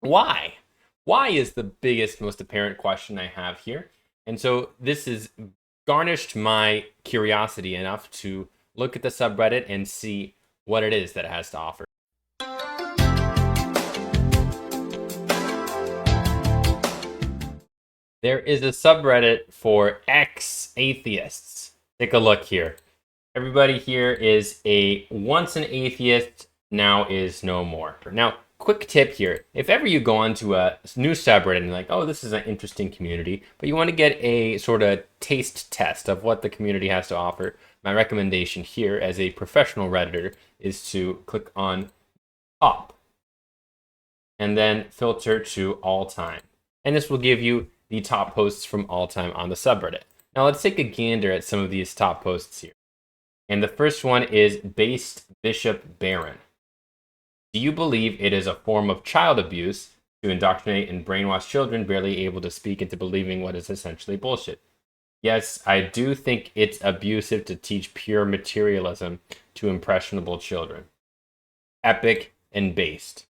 Why? Why is the biggest, most apparent question I have here. And so this has garnished my curiosity enough to look at the subreddit and see what it is that it has to offer. There is a subreddit for ex-atheists. Take a look here. Everybody here is a once an atheist, now is no more. Now, quick tip here. If ever you go onto a new subreddit and you're like, oh, this is an interesting community, but you want to get a sort of taste test of what the community has to offer, my recommendation here as a professional Redditor is to click on top and then filter to all time. And this will give you the top posts from all time on the subreddit. Now let's take a gander at some of these top posts here. And the first one is Based Bishop Barron. Do you believe it is a form of child abuse to indoctrinate and brainwash children barely able to speak into believing what is essentially bullshit? Yes, I do think it's abusive to teach pure materialism to impressionable children. Epic and based.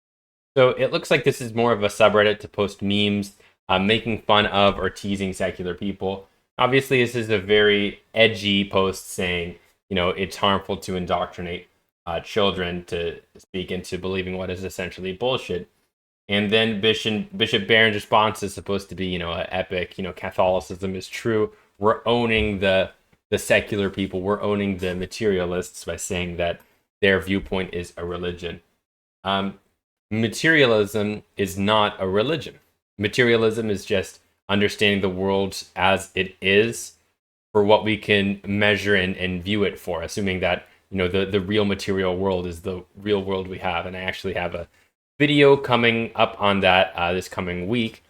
So it looks like this is more of a subreddit to post memes, making fun of or teasing secular people. Obviously, this is a very edgy post saying, it's harmful to indoctrinate children to speak into believing what is essentially bullshit. And then Bishop Barron's response is supposed to be, an epic, Catholicism is true. We're owning the secular people. We're owning the materialists by saying that their viewpoint is a religion. Materialism is not a religion. Materialism is just understanding the world as it is for what we can measure and view it for, assuming that the real material world is the real world we have. And I actually have a video coming up on that this coming week.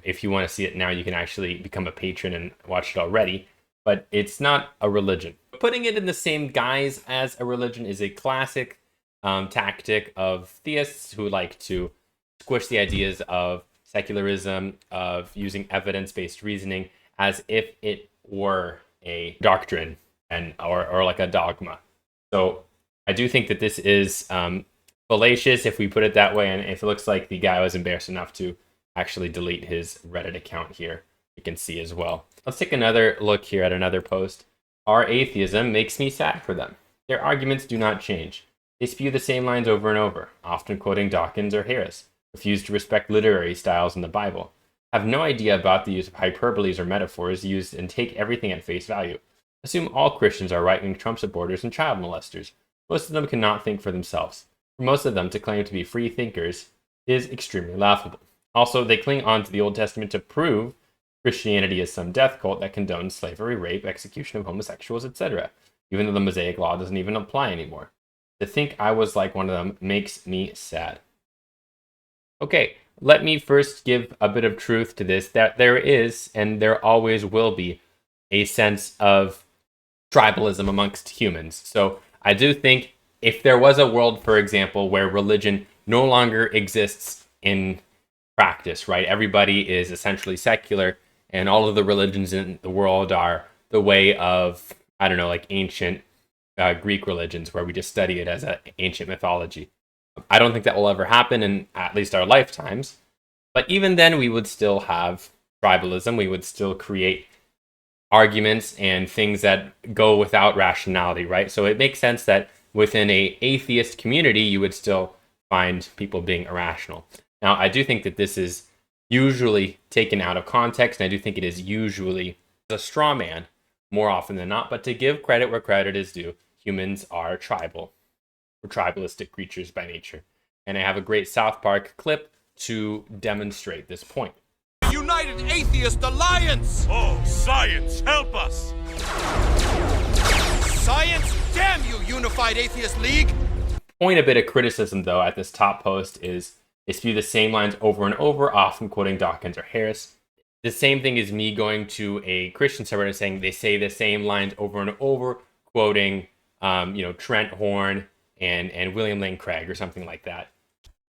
If you want to see it now, you can actually become a patron and watch it already. But it's not a religion. Putting it in the same guise as a religion is a classic tactic of theists who like to squish the ideas of secularism, of using evidence-based reasoning as if it were a doctrine or like a dogma. So I do think that this is fallacious, if we put it that way, and if it looks like the guy was embarrassed enough to actually delete his Reddit account here, you can see as well. Let's take another look here at another post. Our atheism makes me sad for them. Their arguments do not change. They spew the same lines over and over, often quoting Dawkins or Harris, refuse to respect literary styles in the Bible, have no idea about the use of hyperboles or metaphors used, and take everything at face value. Assume all Christians are right-wing Trump supporters and child molesters. Most of them cannot think for themselves. For most of them to claim to be free thinkers is extremely laughable. Also, they cling on to the Old Testament to prove Christianity is some death cult that condones slavery, rape, execution of homosexuals, etc., even though the Mosaic Law doesn't even apply anymore. To think I was like one of them makes me sad. Okay, let me first give a bit of truth to this, that there is, and there always will be, a sense of tribalism amongst humans. So I do think if there was a world, for example, where religion no longer exists in practice, right? Everybody is essentially secular, and all of the religions in the world are the way of, I don't know, like ancient Greek religions, where we just study it as an ancient mythology. I don't think that will ever happen in at least our lifetimes. But even then, we would still have tribalism. We would still create arguments and things that go without rationality, right? So it makes sense that within a atheist community, you would still find people being irrational. Now, I do think that this is usually taken out of context, and I do think it is usually a straw man more often than not. But to give credit where credit is due, humans are tribal. We're tribalistic creatures by nature. And I have a great South Park clip to demonstrate this point. United Atheist Alliance! Oh, science, help us! Science? Damn you, Unified Atheist League! Point a bit of criticism, though, at this top post is they spew the same lines over and over, often quoting Dawkins or Harris. The same thing is me going to a Christian subreddit saying they say the same lines over and over, quoting, Trent Horn and William Lane Craig or something like that.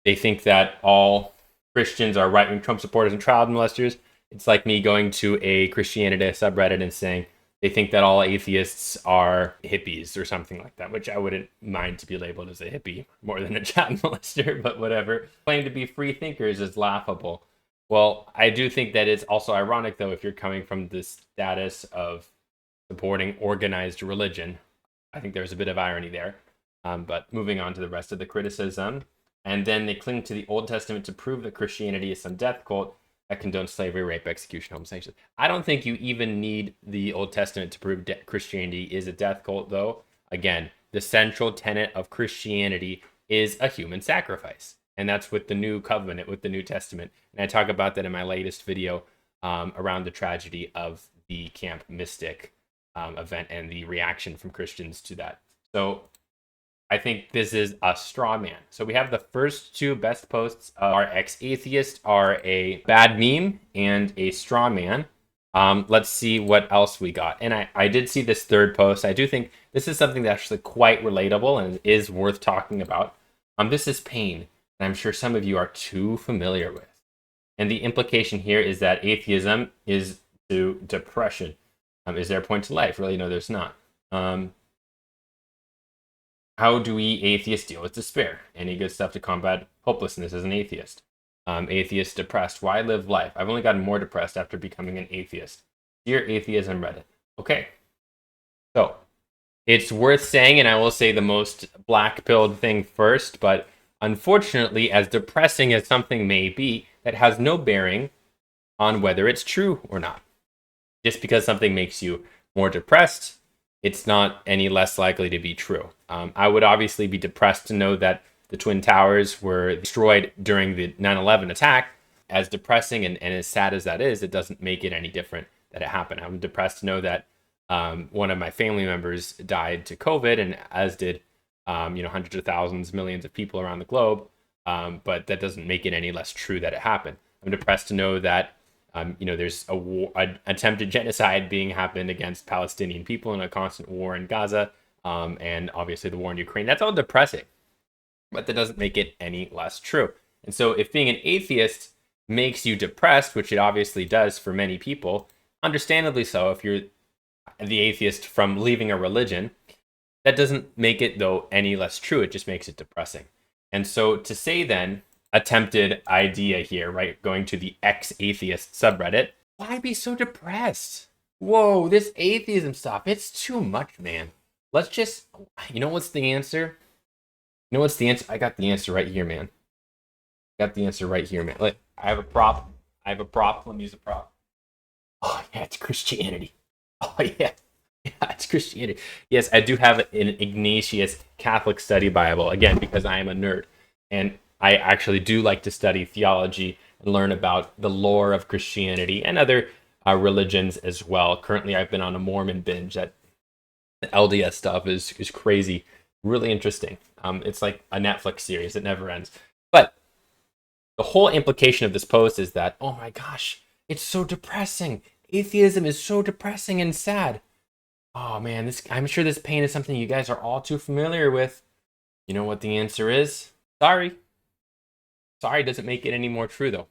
They think that all Christians are right-wing Trump supporters and child molesters. It's like me going to a Christianity subreddit and saying They think that all atheists are hippies or something like that, which I wouldn't mind to be labeled as a hippie more than a child molester, but whatever. Claim to be free thinkers is laughable. Well, I do think that it's also ironic, though, if you're coming from the status of supporting organized religion. I think there's a bit of irony there. But moving on to the rest of the criticism. And then they cling to the Old Testament to prove that Christianity is some death cult that condones slavery, rape, execution, homosexuality. I don't think you even need the Old Testament to prove Christianity is a death cult, though. Again, the central tenet of Christianity is a human sacrifice. And that's with the New Covenant, with the New Testament. And I talk about that in my latest video around the tragedy of the Camp Mystic event and the reaction from Christians to that. So I think this is a straw man. So we have the first two best posts are Ex-Atheist, are a bad meme and a straw man. Let's see what else we got. And I did see this third post. I do think this is something that's actually quite relatable and is worth talking about. This is pain, and I'm sure some of you are too familiar with. And the implication here is that atheism is to depression. Is there a point to life? Really, no, there's not. How do we atheists deal with despair? Any good stuff to combat hopelessness as an atheist? Atheist depressed. Why live life? I've only gotten more depressed after becoming an atheist. Dear Atheism Reddit. Okay. So, it's worth saying, and I will say the most black-pilled thing first, but unfortunately, as depressing as something may be, that has no bearing on whether it's true or not. Just because something makes you more depressed, it's not any less likely to be true. I would obviously be depressed to know that the Twin Towers were destroyed during the 9/11 attack. As depressing and as sad as that is, it doesn't make it any different that it happened. I'm depressed to know that one of my family members died to COVID, and as did hundreds of thousands, millions of people around the globe. But that doesn't make it any less true that it happened. I'm depressed to know that there's a war, an attempted genocide being happened against Palestinian people in a constant war in Gaza, and obviously the war in Ukraine. That's all depressing, but that doesn't make it any less true. And so if being an atheist makes you depressed, which it obviously does for many people, understandably so, if you're the atheist from leaving a religion, that doesn't make it, though, any less true. It just makes it depressing. And so to say then, attempted idea here, right? Going to the Ex-Atheist subreddit. Why be so depressed? Whoa, this atheism stuff, it's too much, man. Let's just, what's the answer? I got the answer right here, man. Like, I have a prop. Let me use a prop. Oh, yeah, it's Christianity. Oh, yeah. Yeah, it's Christianity. Yes, I do have an Ignatius Catholic Study Bible, again, because I am a nerd. And I actually do like to study theology and learn about the lore of Christianity and other religions as well. Currently, I've been on a Mormon binge. That LDS stuff is crazy, really interesting. It's like a Netflix series. It never ends. But the whole implication of this post is that, oh my gosh, it's so depressing. Atheism is so depressing and sad. Oh man, I'm sure this pain is something you guys are all too familiar with. You know what the answer is? Sorry doesn't make it any more true, though.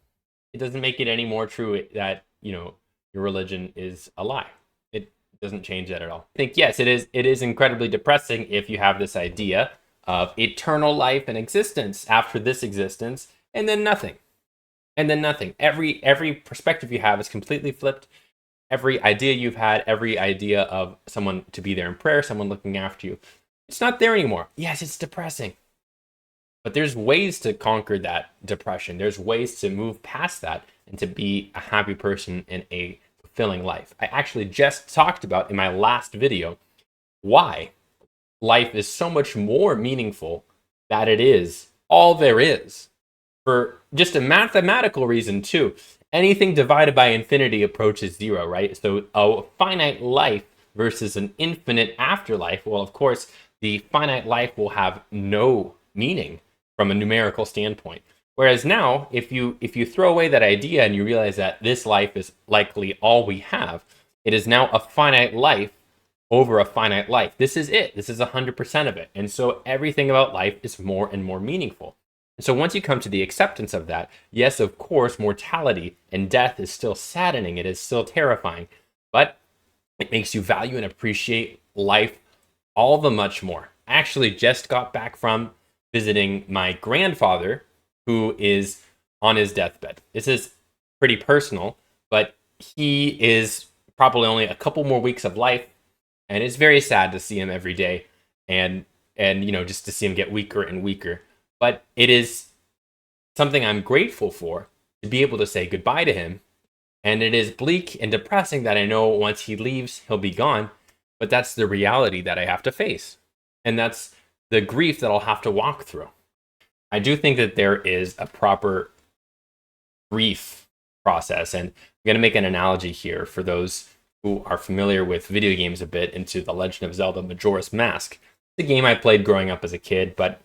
It doesn't make it any more true that, your religion is a lie. It doesn't change that at all. I think, yes, it is incredibly depressing if you have this idea of eternal life and existence after this existence, and then nothing. Every perspective you have is completely flipped. Every idea you've had, every idea of someone to be there in prayer, someone looking after you, it's not there anymore. Yes, it's depressing. But there's ways to conquer that depression. There's ways to move past that and to be a happy person in a fulfilling life. I actually just talked about in my last video why life is so much more meaningful that it is all there is. For just a mathematical reason too. Anything divided by infinity approaches zero, right? So a finite life versus an infinite afterlife, well, of course, the finite life will have no meaning from a numerical standpoint. Whereas now, if you throw away that idea and you realize that this life is likely all we have, it is now a finite life over a finite life. This is it. This is 100% of it. And so everything about life is more and more meaningful. And so once you come to the acceptance of that, yes, of course, mortality and death is still saddening. It is still terrifying. But It makes you value and appreciate life all the much more. I actually just got back from visiting my grandfather, who is on his deathbed. This is pretty personal, but he is probably only a couple more weeks of life, and it's very sad to see him every day, and just to see him get weaker and weaker. But it is something I'm grateful for, to be able to say goodbye to him. And it is bleak and depressing that I know once he leaves, he'll be gone. But that's the reality that I have to face. And that's the grief that I'll have to walk through. I do think that there is a proper grief process. And I'm going to make an analogy here for those who are familiar with video games a bit into The Legend of Zelda Majora's Mask. It's a game I played growing up as a kid, but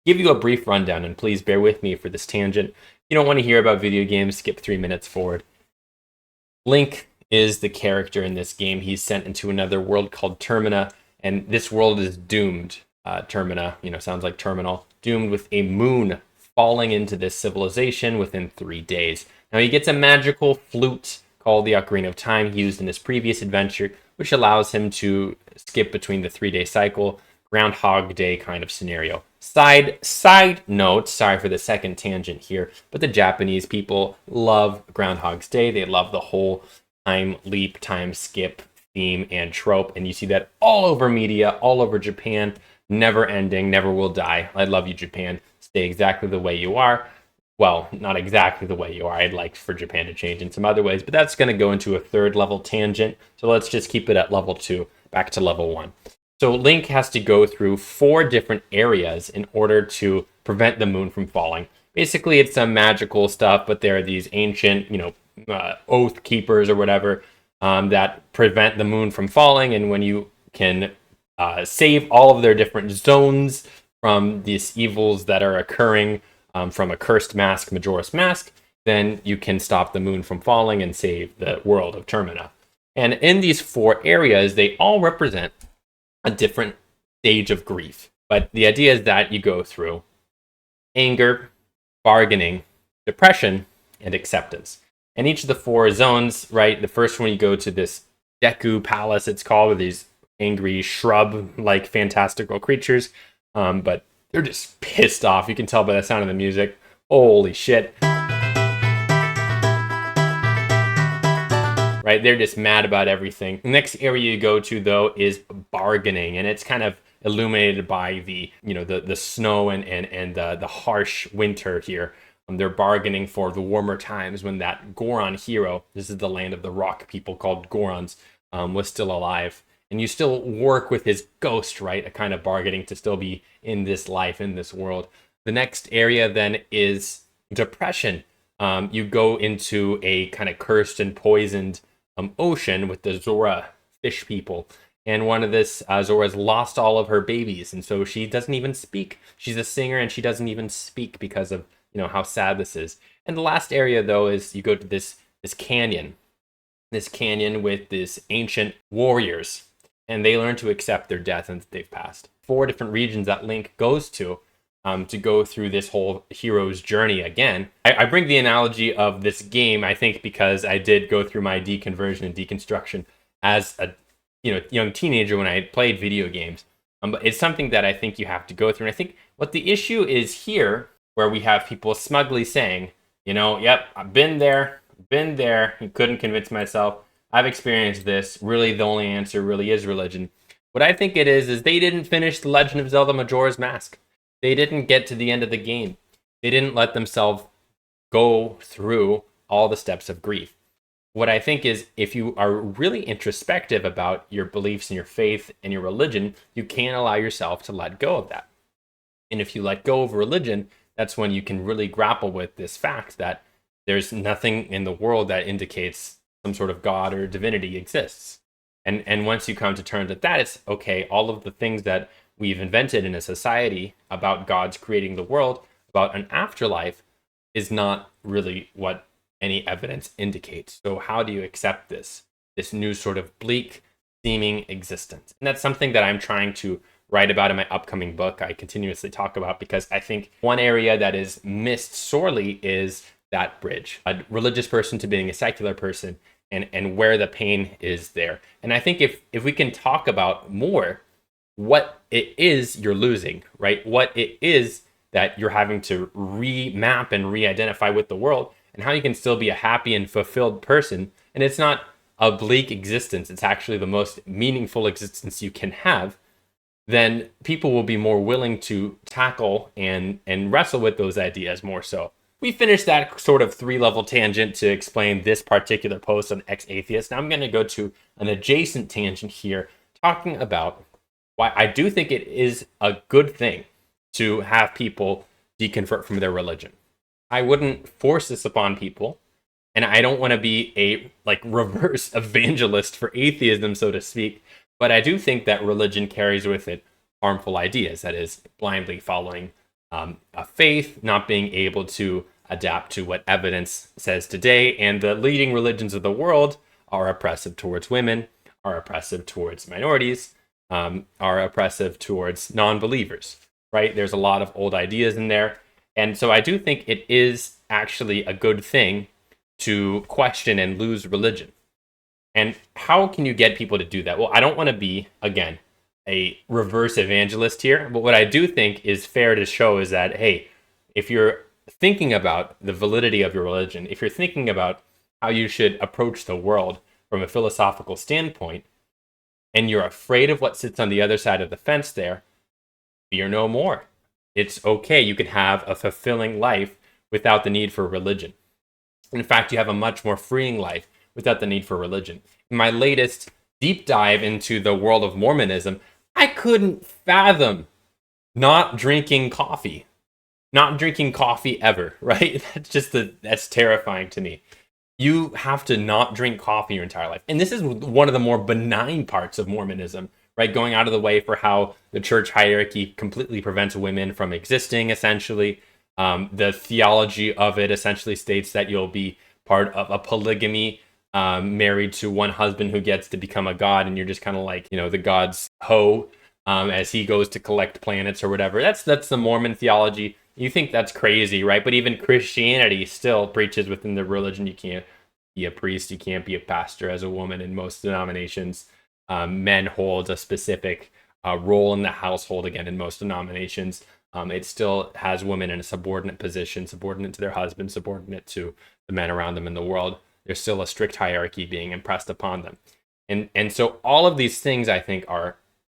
give you a brief rundown, and please bear with me for this tangent. If you don't want to hear about video games, skip 3 minutes forward. Link is the character in this game. He's sent into another world called Termina, and this world is doomed. Termina, sounds like terminal. Doomed with a moon falling into this civilization within 3 days. Now he gets a magical flute called the Ocarina of Time used in his previous adventure, which allows him to skip between the 3-day cycle, Groundhog Day kind of scenario. Side note, sorry for the second tangent here, but the Japanese people love Groundhog's Day. They love the whole time leap, time skip theme and trope, and you see that all over media, all over Japan, never ending, never will die. I love you, Japan. Stay exactly the way you are. Well, not exactly the way you are. I'd like for Japan to change in some other ways, but that's going to go into a third level tangent, so let's just keep it at level 2, back to level 1. So Link has to go through 4 different areas in order to prevent the moon from falling. Basically, it's some magical stuff, but there are these ancient, oath keepers or whatever that prevent the moon from falling. And when you can save all of their different zones from these evils that are occurring from a cursed mask, Majora's Mask, then you can stop the moon from falling and save the world of Termina. And in these 4 areas, they all represent a different stage of grief. But the idea is that you go through anger, bargaining, depression, and acceptance. And each of the 4 zones, right? The first one, you go to this Deku Palace, it's called, with these angry shrub-like fantastical creatures. But they're just pissed off. You can tell by the sound of the music. Holy shit. Right, they're just mad about everything. The next area you go to, though, is bargaining, and it's kind of illuminated by the snow and the harsh winter here. They're bargaining for the warmer times when that Goron hero, this is the land of the rock people called Gorons, was still alive. And you still work with his ghost, right? A kind of bargaining to still be in this life, in this world. The next area then is depression. You go into a kind of cursed and poisoned ocean with the Zora fish people, and one of this Zora's lost all of her babies, and so she doesn't even speak. She's a singer and she doesn't even speak because of how sad this is. And the last area, though, is you go to this canyon with this ancient warriors, and they learn to accept their death and that they've passed. 4 different regions that Link goes to go through this whole hero's journey again. I bring the analogy of this game, I think, because I did go through my deconversion and deconstruction as a young teenager when I played video games. But it's something that I think you have to go through. And I think what the issue is here, where we have people smugly saying, yep, I've been there, you couldn't convince myself, I've experienced this, really the only answer really is religion. What I think it is they didn't finish The Legend of Zelda Majora's Mask. They didn't get to the end of the game. They didn't let themselves go through all the steps of grief. What I think is, if you are really introspective about your beliefs and your faith and your religion, you can't allow yourself to let go of that. And if you let go of religion, that's when you can really grapple with this fact that there's nothing in the world that indicates some sort of God or divinity exists. And once you come to terms with that, it's okay, all of the things that we've invented in a society about God's creating the world, about an afterlife, is not really what any evidence indicates. So how do you accept this new sort of bleak seeming existence? And that's something that I'm trying to write about in my upcoming book. I continuously talk about, because I think one area that is missed sorely is that bridge. A religious person to being a secular person and where the pain is there. And I think if we can talk about more what it is you're losing, right? What it is that you're having to remap and re-identify with the world, and how you can still be a happy and fulfilled person. And it's not a bleak existence, it's actually the most meaningful existence you can have. Then people will be more willing to tackle and wrestle with those ideas more so. We finished that sort of 3-level tangent to explain this particular post on Ex-Atheist. Now I'm going to go to an adjacent tangent here, talking about why I do think it is a good thing to have people deconvert from their religion. I wouldn't force this upon people, and I don't want to be a reverse evangelist for atheism, so to speak, but I do think that religion carries with it harmful ideas. That is, blindly following a faith, not being able to adapt to what evidence says today, and the leading religions of the world are oppressive towards women, are oppressive towards minorities, are oppressive towards non-believers, right? There's a lot of old ideas in there. And so I do think it is actually a good thing to question and lose religion. And how can you get people to do that? Well, I don't want to be, again, a reverse evangelist here, but what I do think is fair to show is that, hey, if you're thinking about the validity of your religion, if you're thinking about how you should approach the world from a philosophical standpoint, and you're afraid of what sits on the other side of the fence there, fear no more. It's okay. You can have a fulfilling life without the need for religion. In fact, you have a much more freeing life without the need for religion. In my latest deep dive into the world of Mormonism, I couldn't fathom not drinking coffee. Not drinking coffee ever, right? That's terrifying to me. You have to not drink coffee your entire life. And this is one of the more benign parts of Mormonism, right? Going out of the way for how the church hierarchy completely prevents women from existing, essentially. The theology of it essentially states that you'll be part of a polygamy, married to one husband who gets to become a god, and you're just kind of like, the god's hoe as he goes to collect planets or whatever. That's the Mormon theology. You think that's crazy, right? But even Christianity still preaches within the religion you can't be a priest, you can't be a pastor as a woman in most denominations. Men hold a specific role in the household, again, in most denominations. It still has women in a subordinate position, subordinate to their husband, subordinate to the men around them in the world. There's still a strict hierarchy being impressed upon them. And so all of these things, I think, are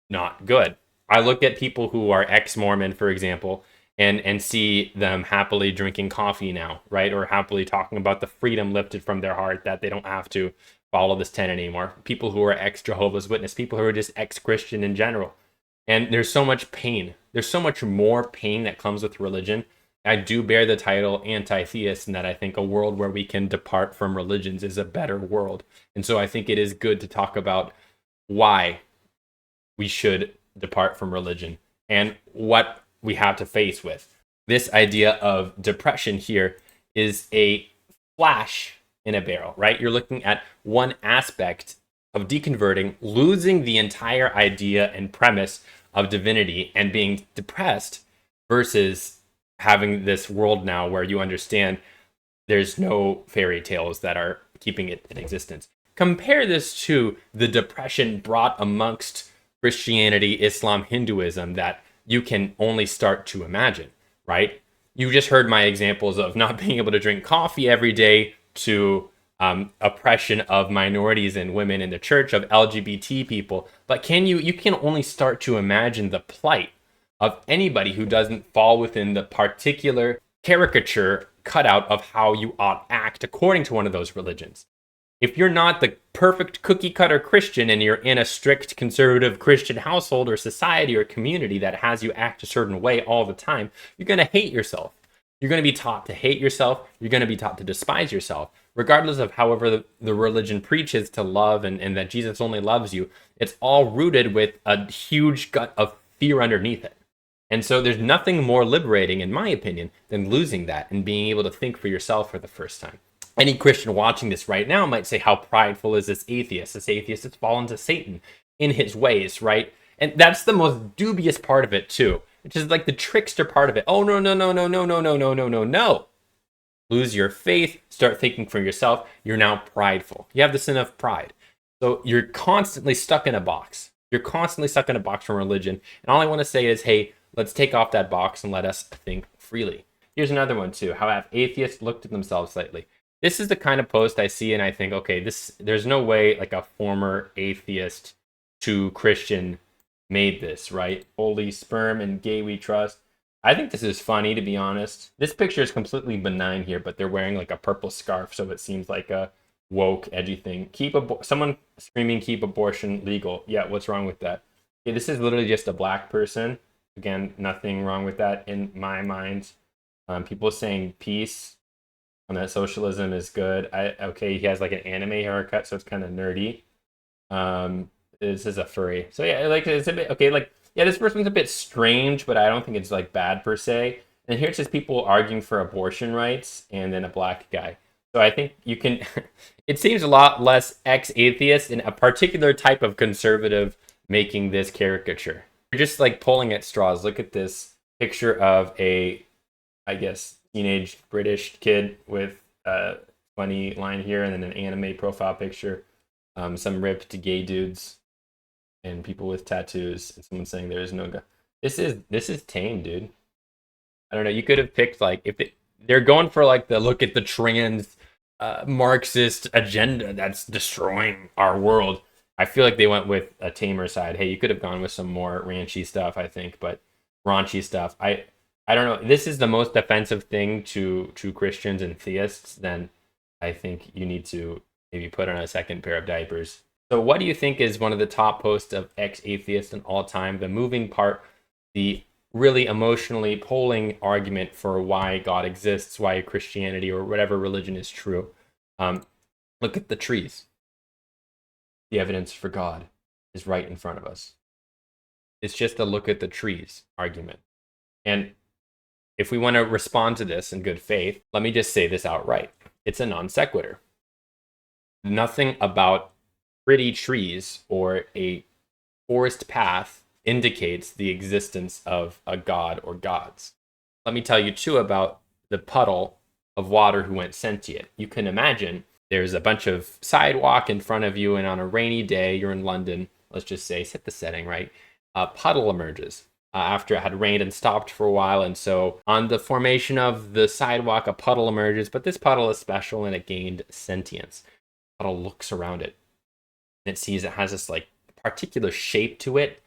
not good. I look at people who are ex-Mormon, for example, and see them happily drinking coffee now, right? Or happily talking about the freedom lifted from their heart that they don't have to follow this tenet anymore. People who are ex-Jehovah's Witness, people who are just ex-Christian in general. And there's so much pain. There's so much more pain that comes with religion. I do bear the title anti-theist, and that I think a world where we can depart from religions is a better world. And so I think it is good to talk about why we should depart from religion and what we have to face with. This idea of depression here is a flash in a barrel, right? You're looking at one aspect of deconverting, losing the entire idea and premise of divinity and being depressed, versus having this world now where you understand there's no fairy tales that are keeping it in existence. Compare this to the depression brought amongst Christianity, Islam, Hinduism that you can only start to imagine, right? You just heard my examples of not being able to drink coffee every day, to oppression of minorities and women in the church, of LGBT people. But you can only start to imagine the plight of anybody who doesn't fall within the particular caricature cutout of how you ought act according to one of those religions. If you're not the perfect cookie cutter Christian and you're in a strict conservative Christian household or society or community that has you act a certain way all the time, you're going to hate yourself. You're going to be taught to hate yourself. You're going to be taught to despise yourself. Regardless of however the religion preaches to love and that Jesus only loves you, it's all rooted with a huge gut of fear underneath it. And so there's nothing more liberating, in my opinion, than losing that and being able to think for yourself for the first time. Any Christian watching this right now might say, how prideful is this atheist? This atheist has fallen to Satan in his ways, right? And that's the most dubious part of it too, which is like the trickster part of it. Oh, no. lose your faith, start thinking for yourself, you're now prideful. You have the sin of pride. So you're constantly stuck in a box. You're constantly stuck in a box from religion. And all I want to say is, hey, let's take off that box and let us think freely. Here's another one too. How have atheists looked at themselves lately? This is the kind of post I see and I think, okay, there's no way like a former atheist to Christian made this, right? Holy sperm and gay we trust. I think this is funny, to be honest. This picture is completely benign here, but they're wearing like a purple scarf, so it seems like a woke, edgy thing. Someone screaming, keep abortion legal. Yeah, what's wrong with that? Okay, this is literally just a black person. Again, nothing wrong with that in my mind. People saying peace and that socialism is good. Okay, he has like an anime haircut, so it's kind of nerdy. This is a furry. So yeah, like it's a bit okay, like yeah, this person's a bit strange, but I don't think it's like bad per se. And here's just people arguing for abortion rights and then a black guy. So I think you can it seems a lot less ex-atheist and a particular type of conservative making this caricature. You're just like pulling at straws. Look at this picture of a, I guess, teenage British kid with a funny line here and then an anime profile picture. Some ripped gay dudes and people with tattoos and someone saying there is no God. This is tame, dude. I don't know. You could have picked like they're going for like the look at the trans Marxist agenda that's destroying our world. I feel like they went with a tamer side. Hey, you could have gone with some more ranchy stuff, I think, but raunchy stuff. I don't know. This is the most offensive thing to Christians and theists. Then I think you need to maybe put on a second pair of diapers. So what do you think is one of the top posts of ex-atheists in all time? The moving part, the really emotionally polling argument for why God exists, why Christianity or whatever religion is true. Look at the trees. The evidence for God is right in front of us. It's just a look at the trees argument. And if we want to respond to this in good faith, let me just say this outright. It's a non sequitur. Nothing about pretty trees or a forest path indicates the existence of a god or gods. Let me tell you too about the puddle of water who went sentient. You can imagine there's a bunch of sidewalk in front of you, and on a rainy day, you're in London, let's just say, set the setting, right? A puddle emerges after it had rained and stopped for a while. And so on the formation of the sidewalk, a puddle emerges, but this puddle is special and it gained sentience. The puddle looks around it and it sees it has this like particular shape to it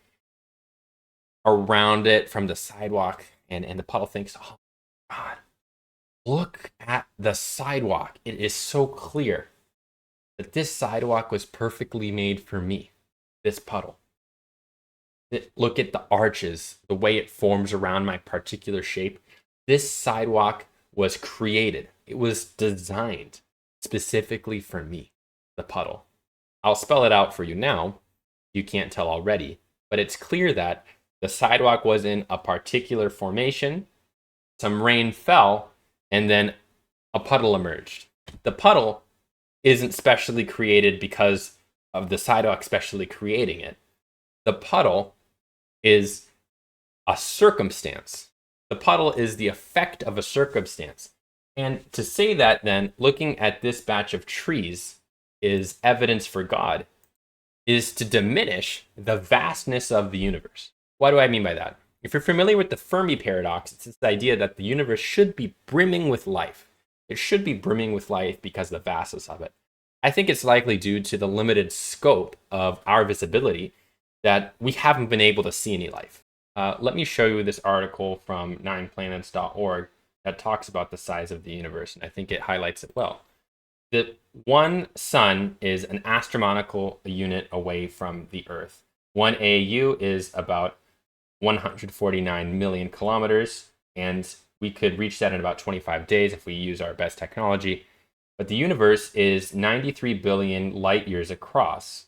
around it from the sidewalk. And the puddle thinks, oh, God, look at the sidewalk. It is so clear that this sidewalk was perfectly made for me, this puddle. Look at the arches, the way it forms around my particular shape. This sidewalk was created. It was designed specifically for me, the puddle. I'll spell it out for you now. You can't tell already, but it's clear that the sidewalk was in a particular formation. Some rain fell, and then a puddle emerged. The puddle isn't specially created because of the sidewalk specially creating it. The puddle is a circumstance. The puddle is the effect of a circumstance. And to say that then, looking at this batch of trees is evidence for God, is to diminish the vastness of the universe. What do I mean by that? If you're familiar with the Fermi paradox, it's this idea that the universe should be brimming with life. It should be brimming with life because of the vastness of it. I think it's likely due to the limited scope of our visibility that we haven't been able to see any life. Let me show you this article from 9planets.org that talks about the size of the universe, and I think it highlights it well. The one sun is an astronomical unit away from the Earth. 1 AU is about 149 million kilometers, and we could reach that in about 25 days if we use our best technology. But the universe is 93 billion light years across,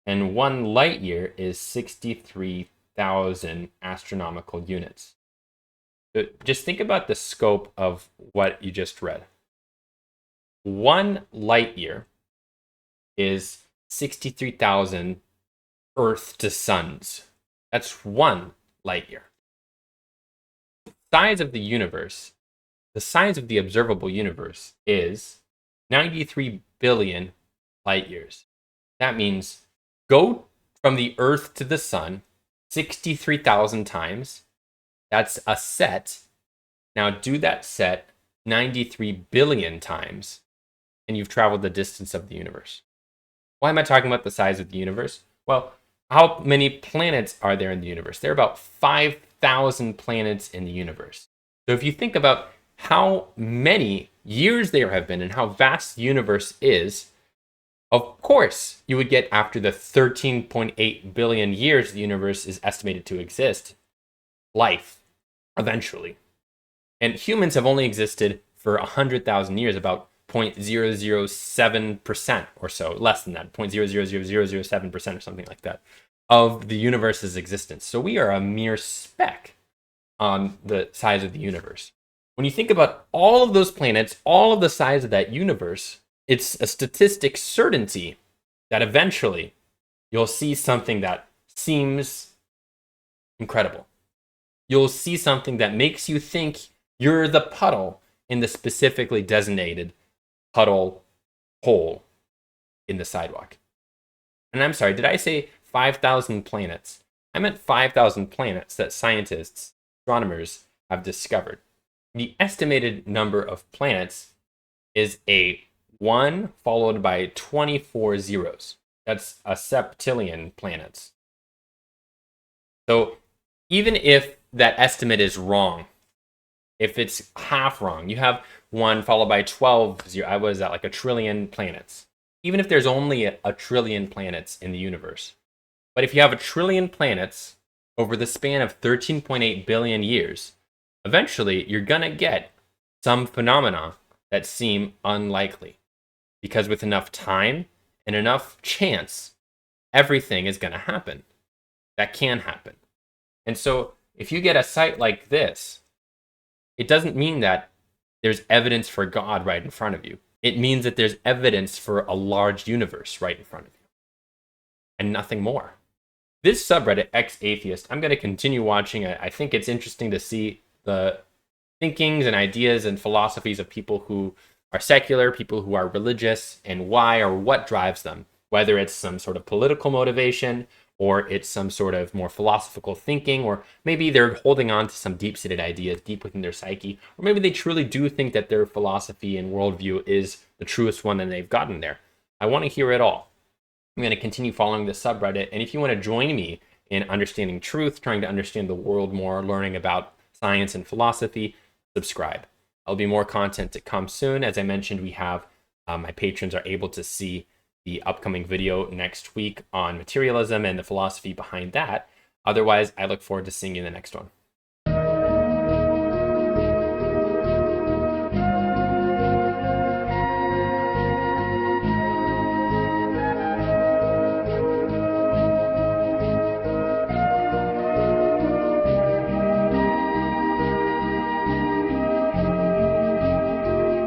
and 1 light year is 63,000 astronomical units. So just think about the scope of what you just read. 1 light year is 63,000 Earth to suns. That's 1 light year. The size of the universe the size of the observable universe is 93 billion light years. That means go from the Earth to the sun 63,000 times. That's a set. Now do that set 93 billion times, and you've traveled the distance of the universe. Why am I talking about the size of the universe? Well, how many planets are there in the universe? There are about 5,000 planets in the universe. So if you think about how many years there have been and how vast the universe is, of course, you would get after the 13.8 billion years the universe is estimated to exist, life, eventually. And humans have only existed for 100,000 years, about 0.007% or so, less than that, 0.00007% or something like that, of the universe's existence. So we are a mere speck on the size of the universe. When you think about all of those planets, all of the size of that universe, it's a statistic certainty that eventually you'll see something that seems incredible. You'll see something that makes you think you're the puddle in the specifically designated puddle hole in the sidewalk. And I'm sorry, did I say 5,000 planets? I meant 5,000 planets that scientists, astronomers have discovered. The estimated number of planets is a 1 followed by 24 zeros. That's a septillion planets. So even if that estimate is wrong, if it's half wrong, you have 1 followed by 12 zero. I was at like a trillion planets. Even if there's only a trillion planets in the universe. But if you have a trillion planets over the span of 13.8 billion years, eventually you're going to get some phenomena that seem unlikely. Because with enough time and enough chance, everything is going to happen. That can happen. And so if you get a site like this, it doesn't mean that there's evidence for God right in front of you. It means that there's evidence for a large universe right in front of you. And nothing more. This subreddit, Ex-Atheist, I'm going to continue watching it. I think it's interesting to see the thinkings and ideas and philosophies of people who are secular, people who are religious, and why or what drives them. Whether it's some sort of political motivation, or it's some sort of more philosophical thinking, or maybe they're holding on to some deep-seated ideas deep within their psyche, or maybe they truly do think that their philosophy and worldview is the truest one and they've gotten there. I want to hear it all. I'm going to continue following this subreddit, and if you want to join me in understanding truth, trying to understand the world more, learning about science and philosophy, subscribe. There'll be more content to come soon. As I mentioned, we have my patrons are able to see the upcoming video next week on materialism and the philosophy behind that. Otherwise, I look forward to seeing you in the next one.